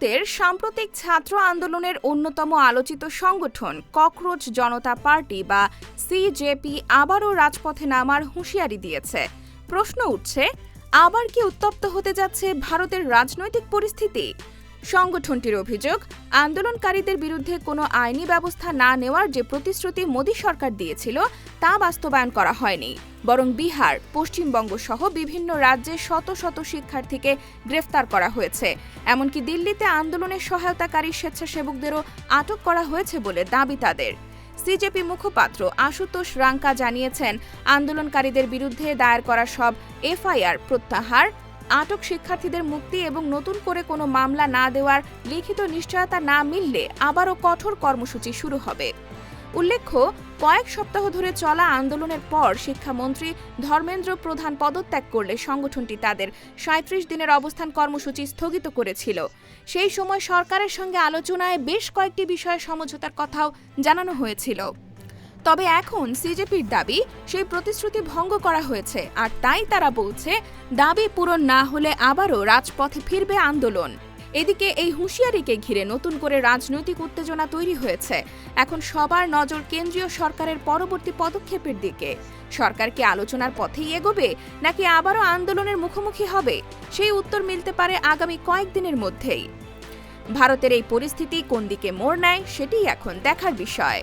ভারতের সাম্প্রতিক ছাত্র আন্দোলনের অন্যতম আলোচিত সংগঠন ককরোচ জনতা পার্টি বা সিজেপি আবারও রাজপথে নামার হুঁশিয়ারি দিয়েছে। প্রশ্ন উঠছে, আবার কি উত্তপ্ত হতে যাচ্ছে ভারতের রাজনৈতিক পরিস্থিতি? সংগঠনটির অভিযোগ, আন্দোলনকারীদের বিরুদ্ধে কোনো আইনি ব্যবস্থা না নেওয়ার যে প্রতিশ্রুতি মোদী সরকার দিয়েছিল তা বাস্তবায়ন করা হয়নি, বরং বিহার, পশ্চিমবঙ্গ সহ বিভিন্ন রাজ্যে শত শত শিক্ষার্থীকে গ্রেফতার করা হয়েছে। এমনকি দিল্লিতে আন্দোলনের সহায়তাকারী স্বেচ্ছাসেবকদেরও আটক করা হয়েছে বলে দাবি তাদের। সিজেপি মুখপাত্র আশুতোষ রাঙ্কা জানিয়েছেন, আন্দোলনকারীদের বিরুদ্ধে দায়ের করা সব এফআইআর প্রত্যাহার, আটক শিক্ষার্থীদের মুক্তি এবং নতুন করে কোনো মামলা না দেওয়ার লিখিত নিশ্চয়তা না মিললে আবারও কঠোর কর্মসূচি শুরু হবে। উল্লেখ্য, কয়েক সপ্তাহ ধরে চলা আন্দোলনের পর শিক্ষামন্ত্রী ধর্মেন্দ্র প্রধান পদত্যাগ করলে সংগঠনটি তাদের ৩৭ দিনের অবস্থান কর্মসূচি স্থগিত করেছিল। সেই সময় সরকারের সঙ্গে আলোচনায় বেশ কয়েকটি বিষয়ে সমঝোতার কথাও জানানো হয়েছিল। তবে এখন সিজেপির দাবি, সেই প্রতিশ্রুতি ভঙ্গ করা হয়েছে, আর তাই তারা বলছে দাবি পূরণ না হলে আবারও রাজপথে ফিরবে আন্দোলন। এদিকে এই হুঁশিয়ারিকে ঘিরে নতুন করে রাজনৈতিক উত্তেজনা তৈরি হয়েছে। এখন সবার নজর কেন্দ্রীয় সরকারের পরবর্তী পদক্ষেপের দিকে। সরকার কি আলোচনার পথেই এগোবে, নাকি আবারও আন্দোলনের মুখোমুখি হবে? সেই উত্তর মিলতে পারে আগামী কয়েকদিনের মধ্যেই। ভারতের এই পরিস্থিতি কোন দিকে মোড় নেয় সেটিই এখন দেখার বিষয়।